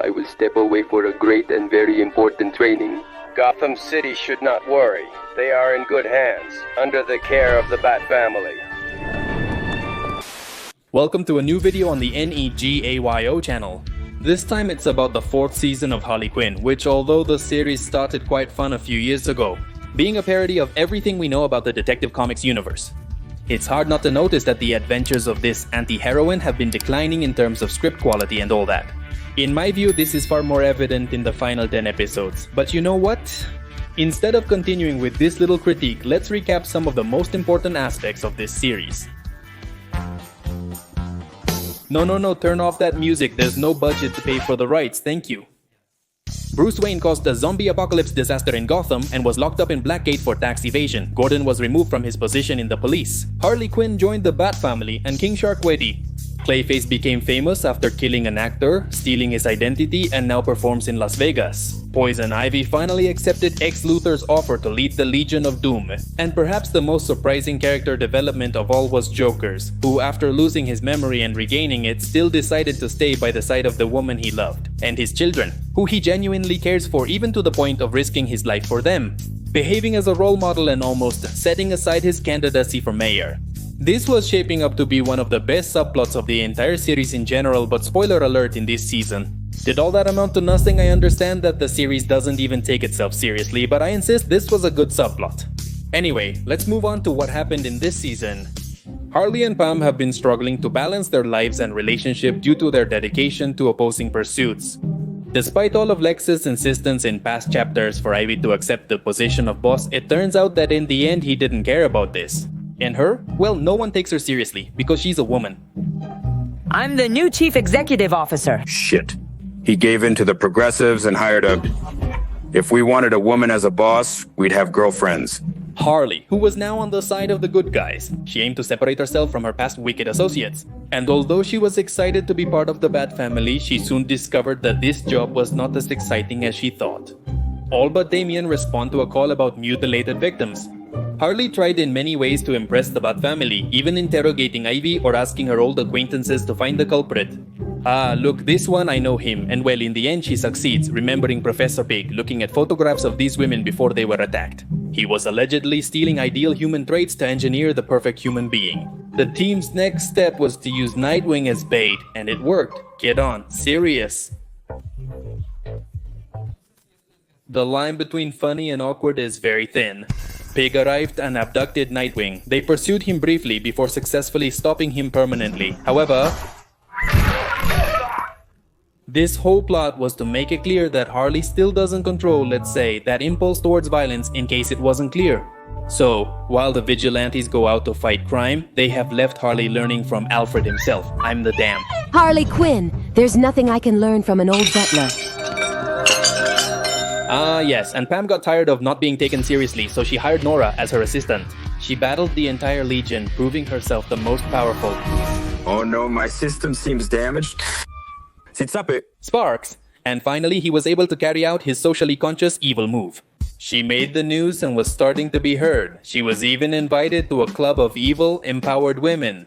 I will step away for a great and very important training. Gotham City should not worry. They are in good hands, under the care of the Bat family. Welcome to a new video on the NEGAYO channel. This time it's about the 4th season of Harley Quinn, which although the series started quite fun a few years ago, being a parody of everything we know about the Detective Comics universe. It's hard not to notice that the adventures of this anti-heroine have been declining in terms of script quality and all that. In my view, this is far more evident in the final 10 episodes. But you know what? Instead of continuing with this little critique, let's recap some of the most important aspects of this series. No, turn off that music, there's no budget to pay for the rights, thank you. Bruce Wayne caused a zombie apocalypse disaster in Gotham and was locked up in Blackgate for tax evasion. Gordon was removed from his position in the police. Harley Quinn joined the Bat family and King Shark Weddy. Clayface became famous after killing an actor, stealing his identity, and now performs in Las Vegas. Poison Ivy finally accepted Ex Luthor's offer to lead the Legion of Doom. And perhaps the most surprising character development of all was Joker's, who after losing his memory and regaining it, still decided to stay by the side of the woman he loved, and his children, who he genuinely cares for even to the point of risking his life for them, behaving as a role model and almost setting aside his candidacy for mayor. This was shaping up to be one of the best subplots of the entire series in general, but spoiler alert in this season. Did all that amount to nothing? I understand that the series doesn't even take itself seriously, but I insist this was a good subplot. Anyway, let's move on to what happened in this season. Harley and Pam have been struggling to balance their lives and relationship due to their dedication to opposing pursuits. Despite all of Lex's insistence in past chapters for Ivy to accept the position of boss, it turns out that in the end he didn't care about this. And her? Well, no one takes her seriously, because she's a woman. I'm the new chief executive officer. Shit. He gave in to the progressives and hired a... If we wanted a woman as a boss, we'd have girlfriends. Harley, who was now on the side of the good guys. She aimed to separate herself from her past wicked associates. And although she was excited to be part of the Bat family, she soon discovered that this job was not as exciting as she thought. All but Damian respond to a call about mutilated victims. Harley tried in many ways to impress the Bat family, even interrogating Ivy or asking her old acquaintances to find the culprit. Ah, look, this one I know him, and well, in the end she succeeds, remembering Professor Pig looking at photographs of these women before they were attacked. He was allegedly stealing ideal human traits to engineer the perfect human being. The team's next step was to use Nightwing as bait, and it worked. Get on, serious. The line between funny and awkward is very thin. Pig arrived and abducted Nightwing. They pursued him briefly before successfully stopping him permanently. However, this whole plot was to make it clear that Harley still doesn't control, let's say, that impulse towards violence in case it wasn't clear. So, while the vigilantes go out to fight crime, they have left Harley learning from Alfred himself. I'm the damn. Harley Quinn, there's nothing I can learn from an old butler. Ah yes, and Pam got tired of not being taken seriously, so she hired Nora as her assistant. She battled the entire Legion, proving herself the most powerful. Oh no, my system seems damaged. Sits up it. Sparks. And finally, he was able to carry out his socially conscious evil move. She made the news and was starting to be heard. She was even invited to a club of evil, empowered women.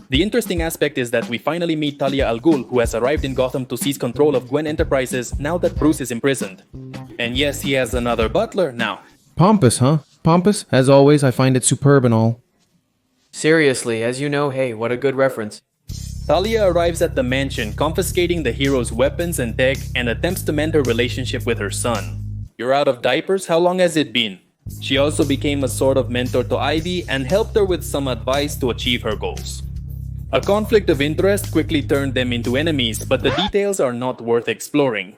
The interesting aspect is that we finally meet Talia al Ghul, who has arrived in Gotham to seize control of Gwen Enterprises now that Bruce is imprisoned. And yes, he has another butler now. Pompous, huh? Pompous? As always, I find it superb and all. Seriously, as you know, hey, what a good reference. Talia arrives at the mansion, confiscating the hero's weapons and tech, and attempts to mend her relationship with her son. You're out of diapers? How long has it been? She also became a sort of mentor to Ivy and helped her with some advice to achieve her goals. A conflict of interest quickly turned them into enemies, but the details are not worth exploring.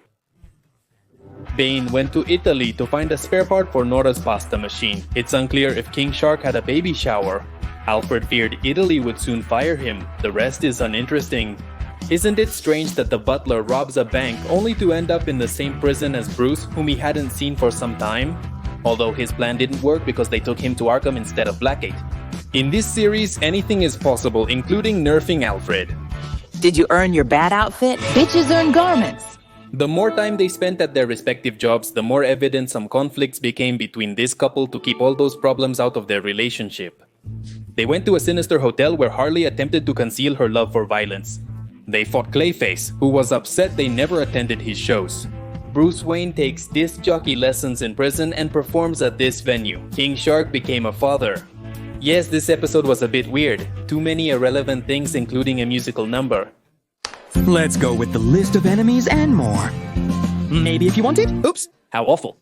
Bane went to Italy to find a spare part for Nora's pasta machine. It's unclear if King Shark had a baby shower. Alfred feared Italy would soon fire him. The rest is uninteresting. Isn't it strange that the butler robs a bank only to end up in the same prison as Bruce, whom he hadn't seen for some time? Although his plan didn't work because they took him to Arkham instead of Blackgate. In this series, anything is possible, including nerfing Alfred. Did you earn your bat outfit? Bitches earn garments. The more time they spent at their respective jobs, the more evident some conflicts became between this couple to keep all those problems out of their relationship. They went to a sinister hotel where Harley attempted to conceal her love for violence. They fought Clayface, who was upset they never attended his shows. Bruce Wayne takes disc jockey lessons in prison and performs at this venue. King Shark became a father. Yes, this episode was a bit weird. Too many irrelevant things, including a musical number. Let's go with the list of enemies and more. Maybe if you want it? Oops, how awful.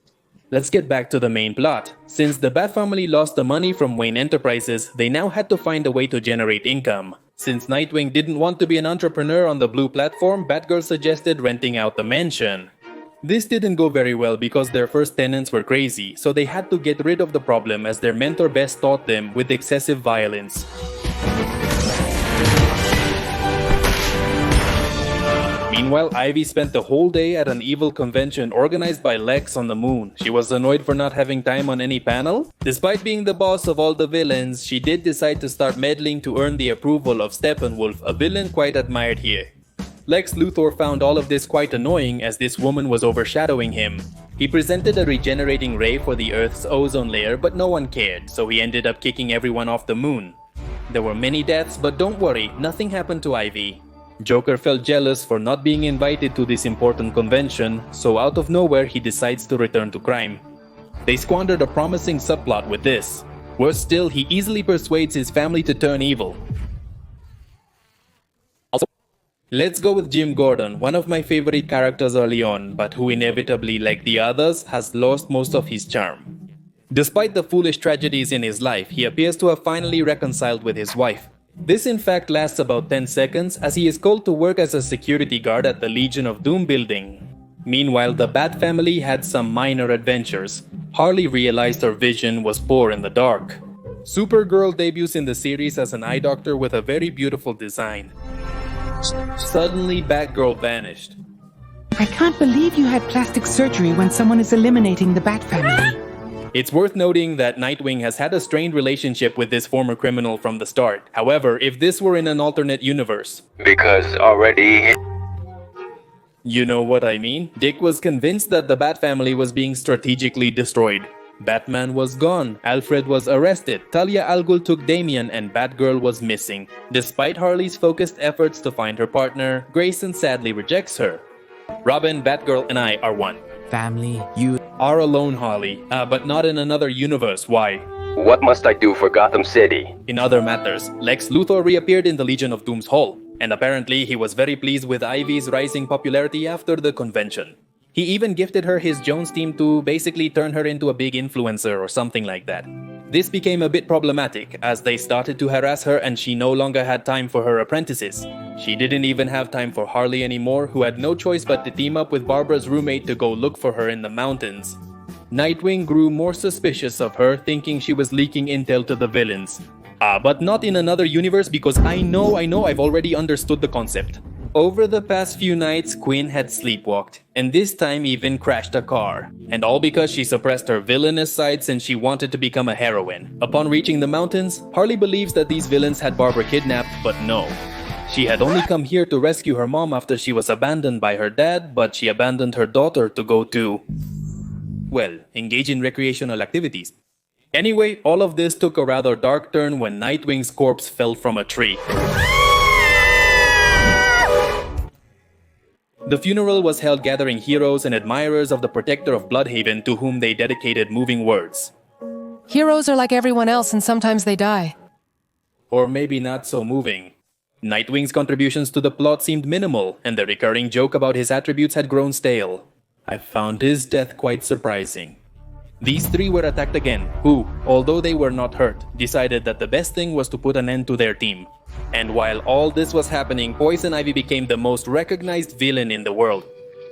Let's get back to the main plot. Since the Bat family lost the money from Wayne Enterprises, they now had to find a way to generate income. Since Nightwing didn't want to be an entrepreneur on the blue platform, Batgirl suggested renting out the mansion. This didn't go very well because their first tenants were crazy, so they had to get rid of the problem as their mentor Bess taught them with excessive violence. Meanwhile, Ivy spent the whole day at an evil convention organized by Lex on the moon. She was annoyed for not having time on any panel. Despite being the boss of all the villains, she did decide to start meddling to earn the approval of Steppenwolf, a villain quite admired here. Lex Luthor found all of this quite annoying as this woman was overshadowing him. He presented a regenerating ray for the Earth's ozone layer, but no one cared, so he ended up kicking everyone off the moon. There were many deaths, but don't worry, nothing happened to Ivy. Joker felt jealous for not being invited to this important convention, so out of nowhere he decides to return to crime. They squandered a promising subplot with this. Worse still, he easily persuades his family to turn evil. Let's go with Jim Gordon, one of my favorite characters early on, but who inevitably, like the others, has lost most of his charm. Despite the foolish tragedies in his life, he appears to have finally reconciled with his wife. This in fact lasts about 10 seconds as he is called to work as a security guard at the Legion of Doom building. Meanwhile, the Bat family had some minor adventures. Harley realized her vision was poor in the dark. Supergirl debuts in the series as an eye doctor with a very beautiful design. Suddenly, Batgirl vanished. I can't believe you had plastic surgery when someone is eliminating the Bat family. It's worth noting that Nightwing has had a strained relationship with this former criminal from the start. However, if this were in an alternate universe... Because already... You know what I mean? Dick was convinced that the Bat family was being strategically destroyed. Batman was gone, Alfred was arrested, Talia al Ghul took Damian, and Batgirl was missing. Despite Harley's focused efforts to find her partner, Grayson sadly rejects her. Robin, Batgirl, and I are one. Family, you are alone, Harley. But not in another universe. Why? What must I do for Gotham City? In other matters, Lex Luthor reappeared in the Legion of Doom's hall, and apparently he was very pleased with Ivy's rising popularity after the convention. He even gifted her his Jones team to basically turn her into a big influencer or something like that. This became a bit problematic as they started to harass her and she no longer had time for her apprentices. She didn't even have time for Harley anymore, who had no choice but to team up with Barbara's roommate to go look for her in the mountains. Nightwing grew more suspicious of her, thinking she was leaking intel to the villains. But not in another universe because I know I've already understood the concept. Over the past few nights, Quinn had sleepwalked, and this time even crashed a car. And all because she suppressed her villainous side since she wanted to become a heroine. Upon reaching the mountains, Harley believes that these villains had Barbara kidnapped, but no. She had only come here to rescue her mom after she was abandoned by her dad, but she abandoned her daughter to go to... well, engage in recreational activities. Anyway, all of this took a rather dark turn when Nightwing's corpse fell from a tree. The funeral was held gathering heroes and admirers of the protector of Bloodhaven to whom they dedicated moving words. Heroes are like everyone else and sometimes they die. Or maybe not so moving. Nightwing's contributions to the plot seemed minimal, and the recurring joke about his attributes had grown stale. I found his death quite surprising. These three were attacked again, who, although they were not hurt, decided that the best thing was to put an end to their team. And while all this was happening, Poison Ivy became the most recognized villain in the world.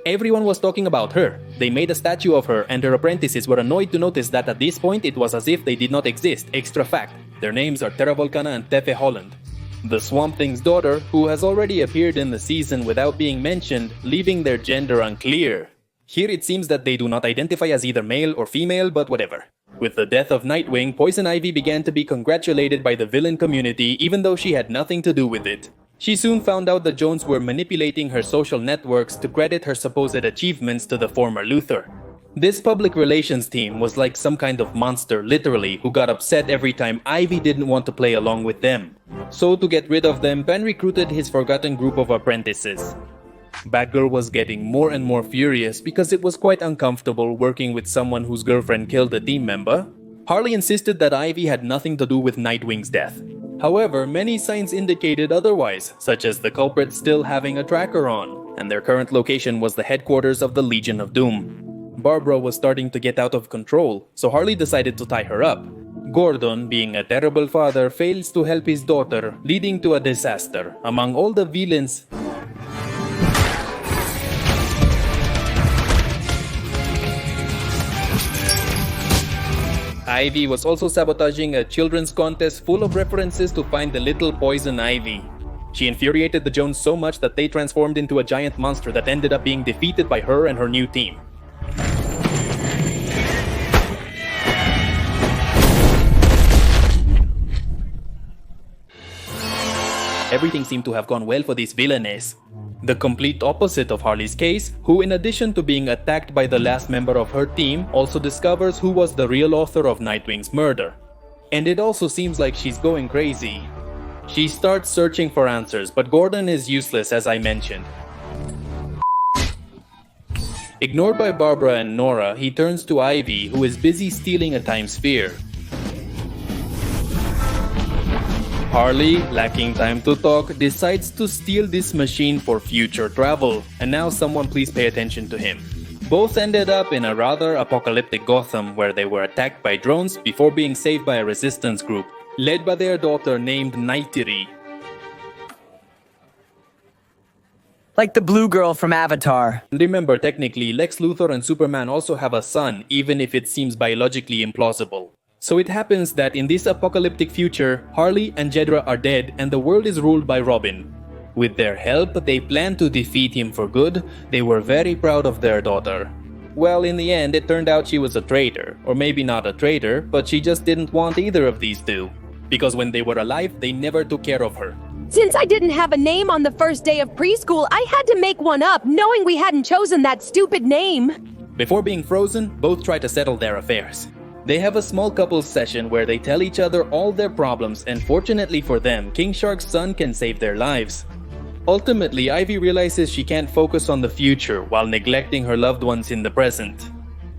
Everyone was talking about her. They made a statue of her, and her apprentices were annoyed to notice that at this point it was as if they did not exist. Extra fact, their names are Terra Volcana and Tefe Holland. The Swamp Thing's daughter, who has already appeared in the season without being mentioned, leaving their gender unclear. Here it seems that they do not identify as either male or female, but whatever. With the death of Nightwing, Poison Ivy began to be congratulated by the villain community even though she had nothing to do with it. She soon found out the Jones were manipulating her social networks to credit her supposed achievements to the former Luthor. This public relations team was like some kind of monster, literally, who got upset every time Ivy didn't want to play along with them. So to get rid of them, Ben recruited his forgotten group of apprentices. Batgirl was getting more and more furious because it was quite uncomfortable working with someone whose girlfriend killed a team member. Harley insisted that Ivy had nothing to do with Nightwing's death. However, many signs indicated otherwise, such as the culprit still having a tracker on, and their current location was the headquarters of the Legion of Doom. Barbara was starting to get out of control, so Harley decided to tie her up. Gordon, being a terrible father, fails to help his daughter, leading to a disaster. Among all the villains, Ivy was also sabotaging a children's contest full of references to find the little poison ivy. She infuriated the Jones so much that they transformed into a giant monster that ended up being defeated by her and her new team. Everything seemed to have gone well for this villainess. The complete opposite of Harley's case, who in addition to being attacked by the last member of her team, also discovers who was the real author of Nightwing's murder. And it also seems like she's going crazy. She starts searching for answers, but Gordon is useless as I mentioned. Ignored by Barbara and Nora, he turns to Ivy, who is busy stealing a time sphere. Harley, lacking time to talk, decides to steal this machine for future travel, and now someone please pay attention to him. Both ended up in a rather apocalyptic Gotham where they were attacked by drones before being saved by a resistance group, led by their daughter named Nightiri. Like the blue girl from Avatar. Remember, technically, Lex Luthor and Superman also have a son, even if it seems biologically implausible. So it happens that in this apocalyptic future, Harley and Jedra are dead and the world is ruled by Robin. With their help, they plan to defeat him for good. They were very proud of their daughter. Well, in the end, it turned out she was a traitor. Or maybe not a traitor, but she just didn't want either of these two. Because when they were alive, they never took care of her. Since I didn't have a name on the first day of preschool, I had to make one up, knowing we hadn't chosen that stupid name. Before being frozen, both try to settle their affairs. They have a small couples session where they tell each other all their problems, and fortunately for them, King Shark's son can save their lives. Ultimately, Ivy realizes she can't focus on the future while neglecting her loved ones in the present.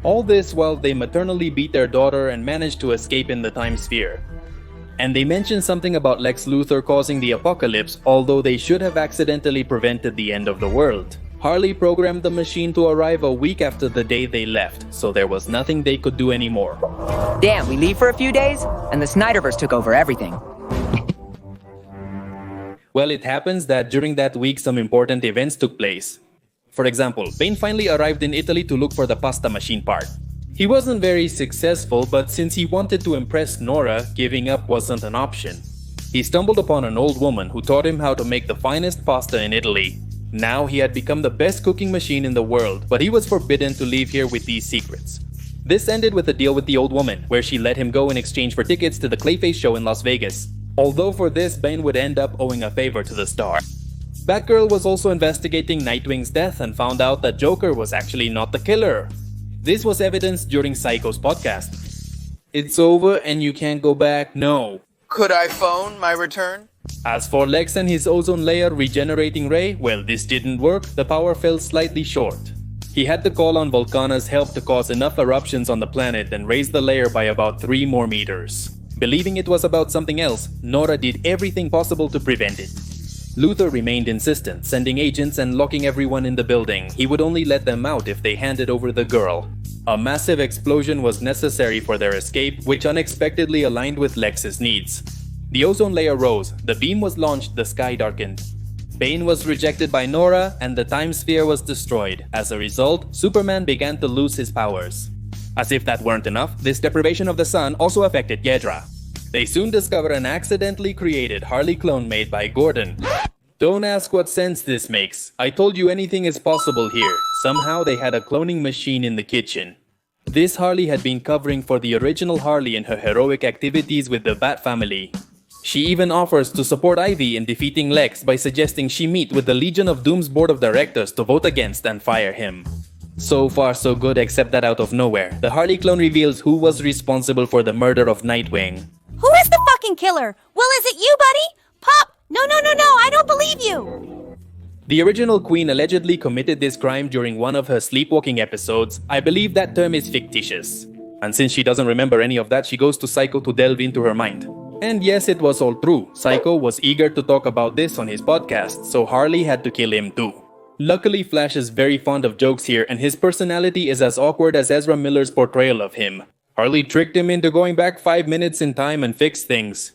All this while they maternally beat their daughter and manage to escape in the time sphere. And they mention something about Lex Luthor causing the apocalypse, although they should have accidentally prevented the end of the world. Harley programmed the machine to arrive a week after the day they left, so there was nothing they could do anymore. Damn, we leave for a few days, and the Snyderverse took over everything. Well, it happens that during that week some important events took place. For example, Bane finally arrived in Italy to look for the pasta machine part. He wasn't very successful, but since he wanted to impress Nora, giving up wasn't an option. He stumbled upon an old woman who taught him how to make the finest pasta in Italy. Now he had become the best cooking machine in the world, but he was forbidden to leave here with these secrets. This ended with a deal with the old woman, where she let him go in exchange for tickets to the Clayface show in Las Vegas. Although for this, Bane would end up owing a favor to the star. Batgirl was also investigating Nightwing's death and found out that Joker was actually not the killer. This was evidenced during Psycho's podcast. It's over and you can't go back? No. Could I phone my return? As for Lex and his ozone layer regenerating ray, well, this didn't work. The power fell slightly short. He had to call on Volcana's help to cause enough eruptions on the planet and raise the layer by about 3 more meters. Believing it was about something else, Nora did everything possible to prevent it. Luthor remained insistent, sending agents and locking everyone in the building. He would only let them out if they handed over the girl. A massive explosion was necessary for their escape, which unexpectedly aligned with Lex's needs. The ozone layer rose, the beam was launched, the sky darkened. Bane was rejected by Nora, and the time sphere was destroyed. As a result, Superman began to lose his powers. As if that weren't enough, this deprivation of the sun also affected Gedra. They soon discover an accidentally created Harley clone made by Gordon. Don't ask what sense this makes. I told you anything is possible here. Somehow they had a cloning machine in the kitchen. This Harley had been covering for the original Harley in her heroic activities with the Bat family. She even offers to support Ivy in defeating Lex by suggesting she meet with the Legion of Doom's board of directors to vote against and fire him. So far so good, except that out of nowhere, the Harley clone reveals who was responsible for the murder of Nightwing. Who is the fucking killer? Will, is it you, buddy? Pop! No, I don't believe you! The original Queen allegedly committed this crime during one of her sleepwalking episodes. I believe that term is fictitious. And since she doesn't remember any of that, she goes to Psycho to delve into her mind. And yes, it was all true. Psycho was eager to talk about this on his podcast, so Harley had to kill him too. Luckily, Flash is very fond of jokes here, and his personality is as awkward as Ezra Miller's portrayal of him. Harley tricked him into going back 5 minutes in time and fix things.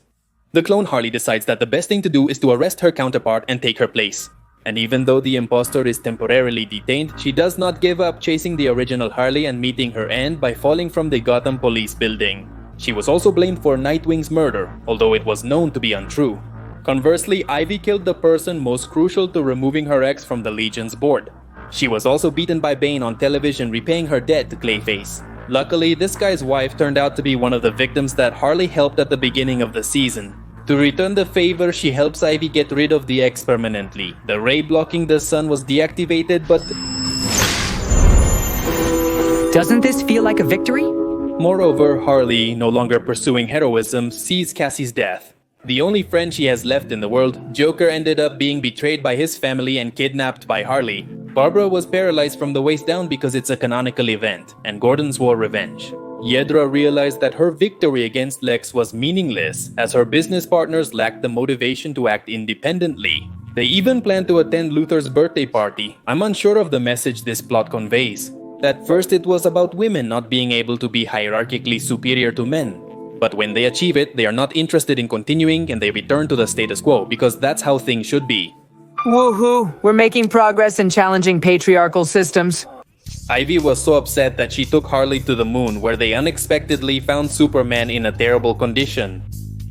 The clone Harley decides that the best thing to do is to arrest her counterpart and take her place. And even though the imposter is temporarily detained, she does not give up chasing the original Harley and meeting her end by falling from the Gotham police building. She was also blamed for Nightwing's murder, although it was known to be untrue. Conversely, Ivy killed the person most crucial to removing her ex from the Legion's board. She was also beaten by Bane on television, repaying her debt to Clayface. Luckily, this guy's wife turned out to be one of the victims that Harley helped at the beginning of the season. To return the favor, she helps Ivy get rid of the ex permanently. The ray blocking the sun was deactivated, but... Doesn't this feel like a victory? Moreover, Harley, no longer pursuing heroism, sees Cassie's death. The only friend she has left in the world, Joker ended up being betrayed by his family and kidnapped by Harley. Barbara was paralyzed from the waist down because it's a canonical event, and Gordon swore revenge. Yedra realized that her victory against Lex was meaningless, as her business partners lacked the motivation to act independently. They even planned to attend Luthor's birthday party. I'm unsure of the message this plot conveys. At first it was about women not being able to be hierarchically superior to men. But when they achieve it, they are not interested in continuing and they return to the status quo because that's how things should be. Woohoo! We're making progress in challenging patriarchal systems. Ivy was so upset that she took Harley to the moon, where they unexpectedly found Superman in a terrible condition.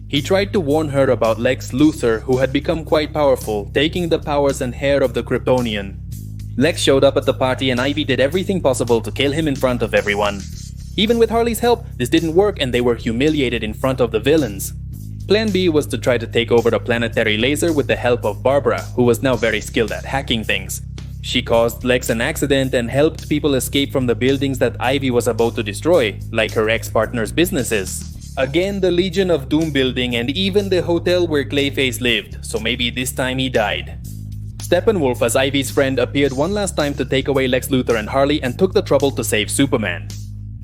He tried to warn her about Lex Luthor, who had become quite powerful, taking the powers and hair of the Kryptonian. Lex showed up at the party and Ivy did everything possible to kill him in front of everyone. Even with Harley's help, this didn't work and they were humiliated in front of the villains. Plan B was to try to take over the planetary laser with the help of Barbara, who was now very skilled at hacking things. She caused Lex an accident and helped people escape from the buildings that Ivy was about to destroy, like her ex-partner's businesses. Again, the Legion of Doom building and even the hotel where Clayface lived, so maybe this time he died. Steppenwolf as Ivy's friend appeared one last time to take away Lex Luthor and Harley and took the trouble to save Superman.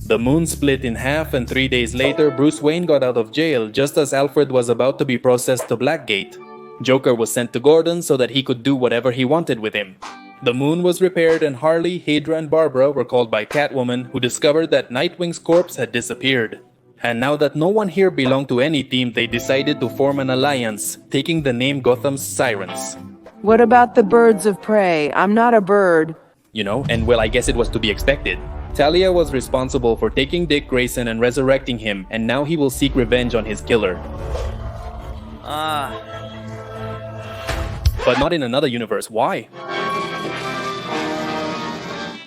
The moon split in half and 3 days later, Bruce Wayne got out of jail just as Alfred was about to be processed to Blackgate. Joker was sent to Gordon so that he could do whatever he wanted with him. The moon was repaired and Harley, Hydra and Barbara were called by Catwoman, who discovered that Nightwing's corpse had disappeared. And now that no one here belonged to any team, they decided to form an alliance, taking the name Gotham's Sirens. What about the birds of prey? I'm not a bird. You know, and well, I guess it was to be expected. Talia was responsible for taking Dick Grayson and resurrecting him, and now he will seek revenge on his killer. But not in another universe. Why?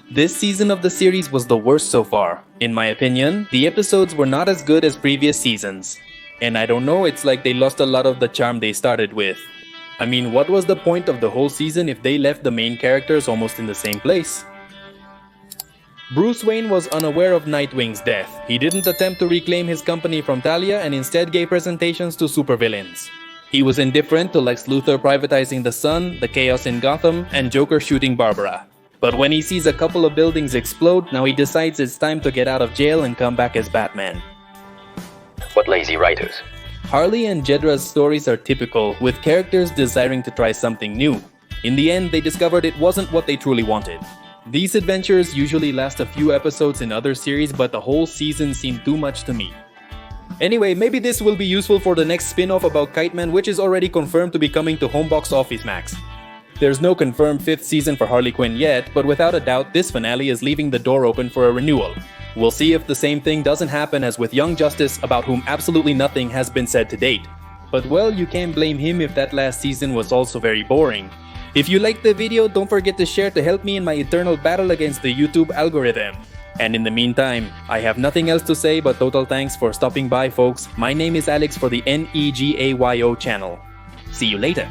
This season of the series was the worst so far. In my opinion, the episodes were not as good as previous seasons. And I don't know, it's like they lost a lot of the charm they started with. I mean, what was the point of the whole season if they left the main characters almost in the same place? Bruce Wayne was unaware of Nightwing's death. He didn't attempt to reclaim his company from Talia and instead gave presentations to supervillains. He was indifferent to Lex Luthor privatizing the sun, the chaos in Gotham, and Joker shooting Barbara. But when he sees a couple of buildings explode, now he decides it's time to get out of jail and come back as Batman. What lazy writers. Harley and Jedra's stories are typical, with characters desiring to try something new. In the end, they discovered it wasn't what they truly wanted. These adventures usually last a few episodes in other series, but the whole season seemed too much to me. Anyway, maybe this will be useful for the next spin-off about Kite Man, which is already confirmed to be coming to home box office max. There's no confirmed 5th season for Harley Quinn yet, but without a doubt, this finale is leaving the door open for a renewal. We'll see if the same thing doesn't happen as with Young Justice, about whom absolutely nothing has been said to date. But well, you can't blame him if that last season was also very boring. If you liked the video, don't forget to share to help me in my eternal battle against the YouTube algorithm. And in the meantime, I have nothing else to say but total thanks for stopping by, folks. My name is Alex for the NEGAYO channel. See you later.